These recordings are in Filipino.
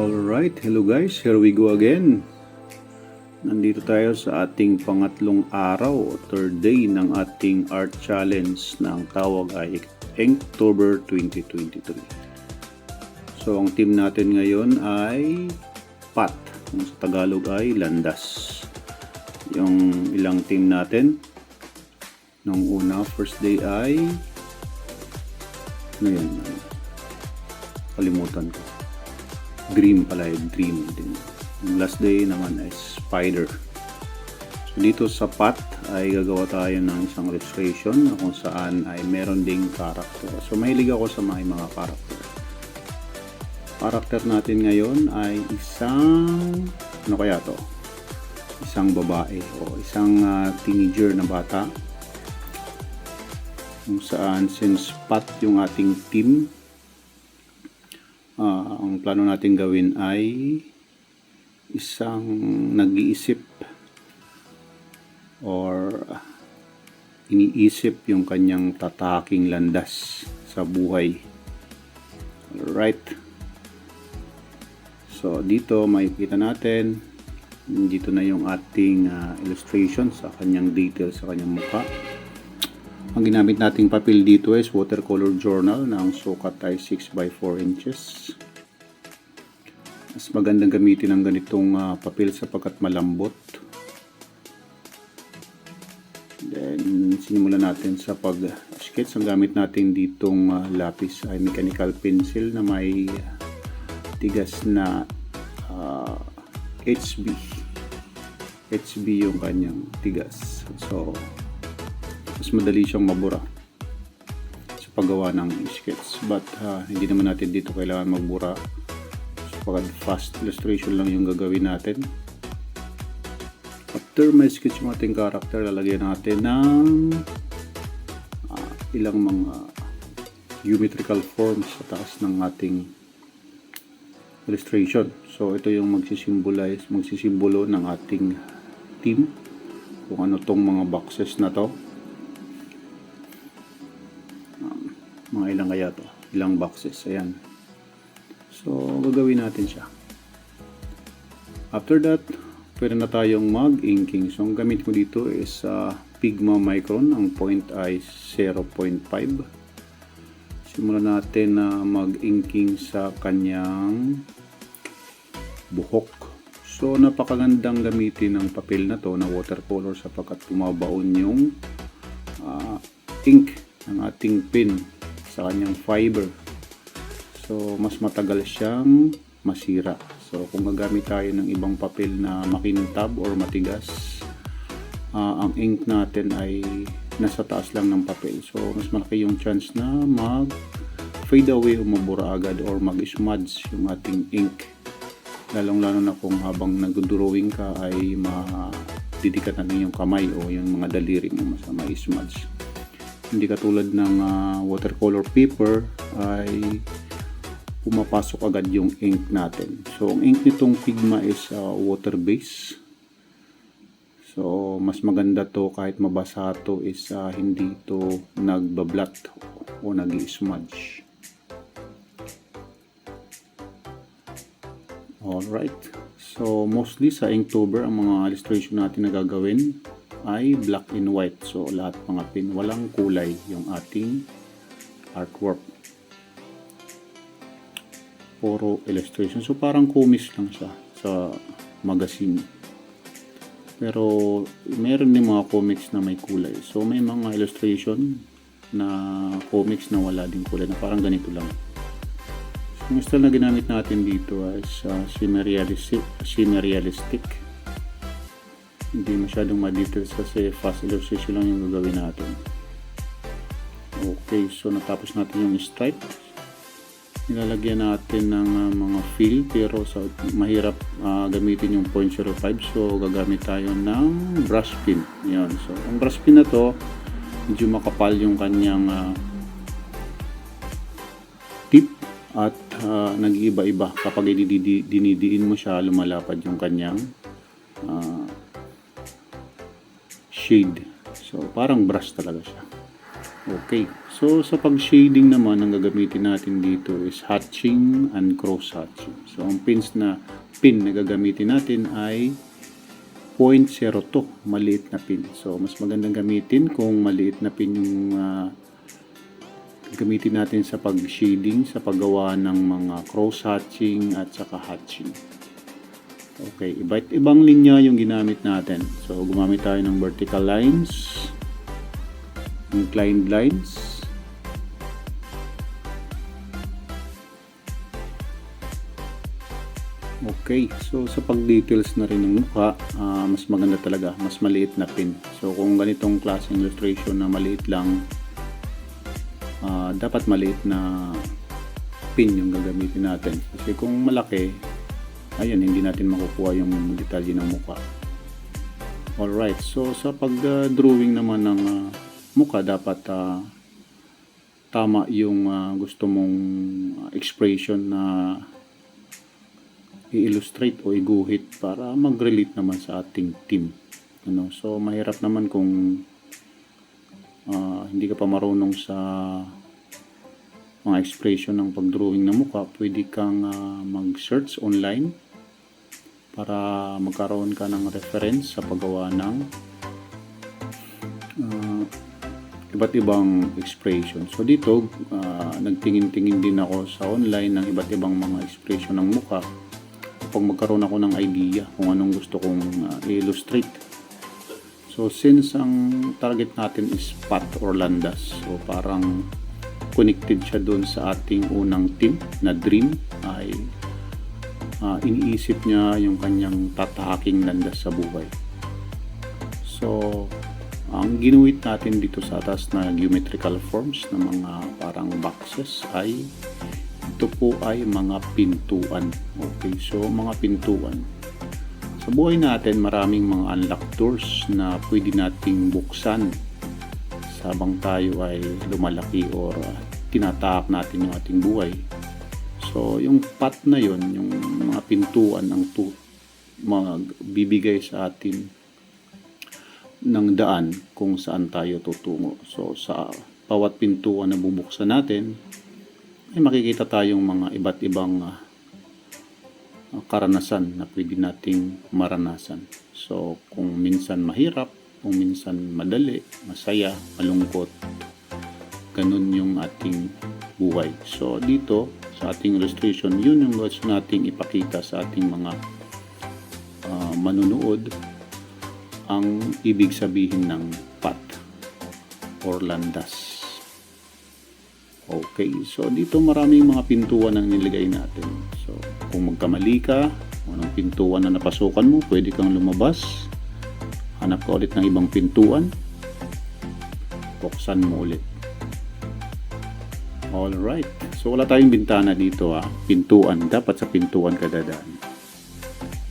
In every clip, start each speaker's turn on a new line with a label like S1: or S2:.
S1: Alright, hello guys, here we go again. Nandito tayo sa ating pangatlong araw, third day ng ating art challenge na ang tawag ay Inktober 2023. So ang team natin ngayon ay PAT, kung sa Tagalog ay landas. Yung ilang team natin, nung una, first day ay ano yan? Kalimutan ko. Dream pala yung dream din. Yung last day naman ay spider. So dito sa PAT ay gagawa tayo ng isang illustration na kung saan ay meron ding character. So mahilig ako sa mga character. Character natin ngayon ay isang ano kaya to? Isang babae o isang teenager na bata. Kung saan since PAT yung ating team, ang plano natin gawin ay isang nag-iisip or iniisip yung kanyang tataking landas sa buhay. Alright. So dito makikita natin, dito na yung ating illustration sa kanyang details sa kanyang mukha. Ang ginamit nating papel dito is watercolor journal na ang sukat ay 6 by 4 inches. Mas magandang gamitin ang ganitong papel sapagkat malambot. Then sinimulan natin sa pag-sketch. Ang gamit natin ditong lapis ay mechanical pencil na may tigas na HB. HB yung kanyang tigas. So mas madali siyang mabura sa paggawa ng sketch, but hindi naman natin dito kailangan magbura sapagkat fast illustration lang yung gagawin natin. After may sketch yung ating character, lalagyan natin ng ilang mga geometrical forms sa taas ng ating illustration. So ito yung magsisimbolo ng ating team kung ano tong mga boxes na to. Mga ilang kaya to, ilang boxes, ayan. So gagawin natin siya. After that, pwede na tayong mag-inking. So ang gamit ko dito is Pigma Micron, ang point ay 0.5. Simulan natin na mag-inking sa kanyang buhok. So napakagandang gamitin ng papel na to na watercolor sapagkat bumabaon yung ink ng ating pen sa kanyang fiber. So mas matagal siyang masira. So kung gagamit tayo ng ibang papel na makintab or matigas, ang ink natin ay nasa taas lang ng papel. So mas malaki yung chance na mag fade away o mabura agad or mag-smudge yung ating ink. Lalong-lalo na kung habang nag-drawing ka ay madidikatan ng yung kamay o yung mga daliri mo masama smudge. Hindi katulad ng watercolor paper ay pumapasok agad yung ink natin. So ang ink nitong Pigma is water based. So mas maganda to kahit mabasa to is hindi to nagbablat o nag-smudge. Alright. So mostly sa Inktober ang mga illustration natin na gagawin ay black and white. So lahat mga pin, walang kulay yung ating artwork. Puro illustration. So parang comics lang siya sa magazine. Pero meron din mga comics na may kulay. So may mga illustration na comics na wala din kulay na parang ganito lang. So yung style na ginamit natin dito ay semi-realistic. Hindi masyadong ma-details kasi fast illustration lang yung gagawin natin. Okay, so natapos natin yung stripe. Nilalagyan natin ng mga fill pero mahirap gamitin yung 0.05, so gagamit tayo ng brush pin. Yan. So ang brush pin na to medyo makapal yung kanyang tip at nag-iiba-iba. Kapag dinidiin mo siya, lumalapad yung kanyang shade. So parang brush talaga siya. Okay, so sa pag-shading naman, ang gagamitin natin dito is hatching and cross-hatching. So ang pin na gagamitin natin ay 0.02, maliit na pin. So mas magandang gamitin kung maliit na pin yung gamitin natin sa pag-shading, sa paggawa ng mga cross-hatching at saka hatching. Okay, iba't ibang linya yung ginamit natin. So gumamit tayo ng vertical lines, inclined lines, okay, so sa pag-details na rin ng mukha, mas maganda talaga, mas maliit na pin. So kung ganitong klaseng illustration na maliit lang, dapat maliit na pin yung gagamitin natin. Kasi kung malaki, ayun, hindi natin makukuha yung detalye ng mukha. Alright, so sa pag-drawing naman ng mukha, dapat tama yung gusto mong expression na i-illustrate o iguhit para mag-relate naman sa ating team. So mahirap naman kung hindi ka pa marunong sa mga expression ng pag-drawing ng mukha. Pwede kang mag-search online para magkaroon ka ng reference sa paggawa ng iba't ibang expression. So dito, nagtingin-tingin din ako sa online ng iba't ibang mga expression ng mukha upang magkaroon ako ng idea kung anong gusto kong i-illustrate. So since ang target natin is path or landas, so parang connected siya doon sa ating unang team na dream, ay iniisip niya yung kanyang tatahaking landas sa buhay. So ang ginuhit natin dito sa atas na geometrical forms na mga parang boxes ay ito po ay mga pintuan. Okay, so mga pintuan. Sa buhay natin, maraming mga unlocked doors na pwede nating buksan habang tayo ay lumalaki or tinatahak natin yung ating buhay. So yung path na yon, yung mga pintuan ang magbibigay sa atin ng daan kung saan tayo tutungo. So sa bawat pintuan na bubuksan natin ay makikita tayong mga iba't ibang karanasan na pwede nating maranasan. So kung minsan mahirap, kung minsan madali, masaya, malungkot, ganun yung ating buhay. So dito sa ating illustration, yun yung gusto nating ipakita sa ating mga manunood, ang ibig sabihin ng path or landas. Okay, so dito maraming mga pintuan ang nilagay natin. So kung magkamali ka, anong pintuan na napasukan mo, pwede kang lumabas, hanap ka ulit ng ibang pintuan, buksan mo ulit. Alright, so wala tayong bintana dito, pintuan, dapat sa pintuan ka dadaan.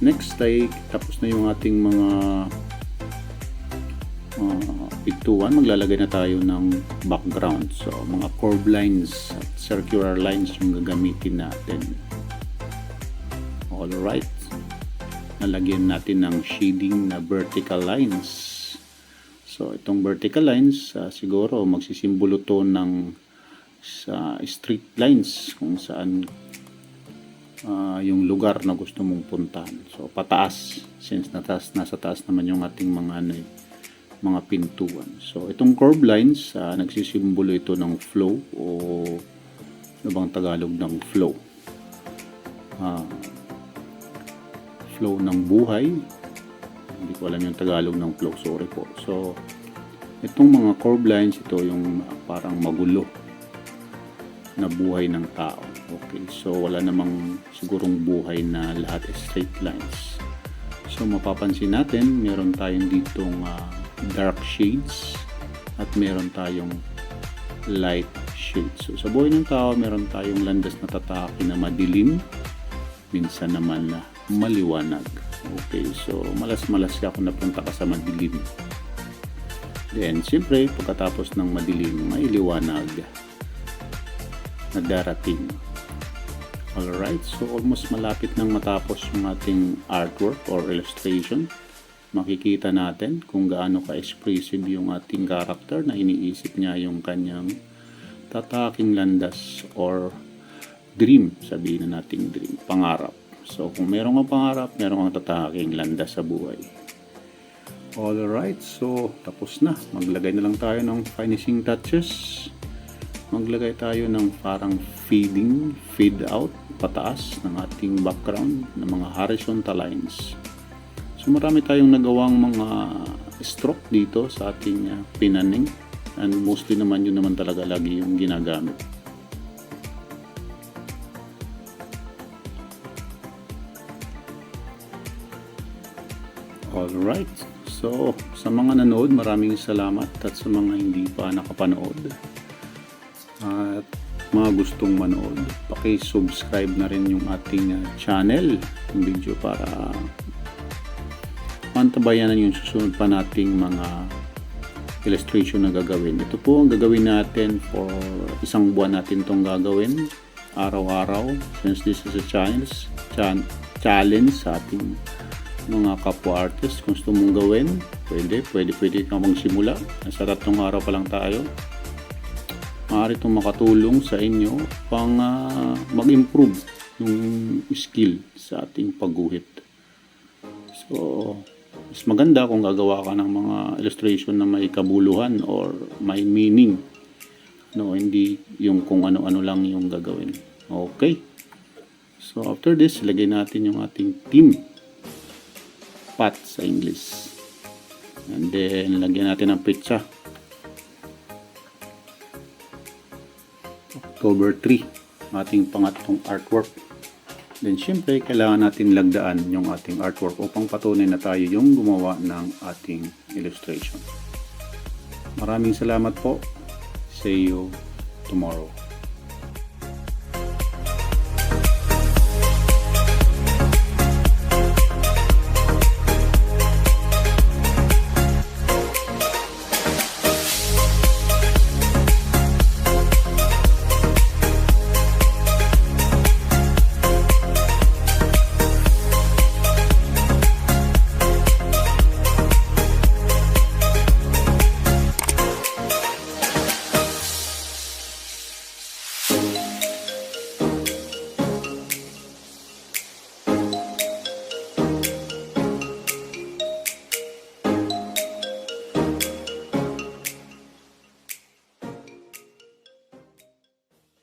S1: Next ay tapos na yung ating mga pintuan, maglalagay na tayo ng background. So mga curved lines at circular lines yung gagamitin natin. Alright, nalagyan natin ng shading na vertical lines. So itong vertical lines, siguro magsisimbolo to ng sa street lines kung saan yung lugar na gusto mong puntahan. So pataas, since nasa taas naman yung ating mga pintuan. So itong curved lines, nagsisimbolo ito ng flow, o ano bang Tagalog ng flow? Flow ng buhay. Hindi ko alam yung Tagalog ng flow, sorry po. So itong mga curved lines, ito yung parang magulo na buhay ng tao. Okay, so wala namang sigurong buhay na lahat straight lines. So mapapansin natin, meron tayong ditong dark shades at meron tayong light shades. So sa buhay ng tao, meron tayong landas na tatahaki na madilim, minsan naman na maliwanag. Okay, so malas-malas ka kung napunta ka sa madilim. Then siyempre, pagkatapos ng madilim, may liwanag na darating. Alright, so almost malapit nang matapos yung ating artwork or illustration. makikita natin kung gaano ka-expressive yung ating character na iniisip niya yung kanyang tataking landas or dream, sabihin na nating dream, pangarap. So kung meron kang pangarap, meron kang tataking landas sa buhay. Alright, so tapos na. Maglagay na lang tayo ng finishing touches. Maglagay tayo ng parang fade out, pataas ng ating background ng mga horizontal lines. So marami tayong nagawang mga stroke dito sa ating pinaning, and mostly naman yun naman talaga lagi yung ginagamit. Alright, so sa mga nanood, maraming salamat, at sa mga hindi pa nakapanood at mga gustong manood, paki-subscribe na rin yung ating channel, yung video, para mantabayanan yung susunod pa nating mga illustration na gagawin. Ito po ang gagawin natin for isang buwan natin itong gagawin araw-araw, since this is a challenge sa ating mga kapwa artist. Kung gusto mong gawin, pwede kang magsimula. Nasa 3 araw pa lang tayo. Maaari itong makatulong sa inyo pang mag-improve yung skill sa ating pagguhit. So mas maganda kung gagawa ka ng mga illustration na may kabuluhan or may meaning, no, hindi yung kung ano-ano lang yung gagawin. Okay, so after this, ilagay natin yung ating theme, path sa English, and then lagyan natin ang petsa, October 3, ating pangatlong artwork. Then syempre, kailangan natin lagdaan yung ating artwork upang patunay na tayo yung gumawa ng ating illustration. Maraming salamat po. See you tomorrow.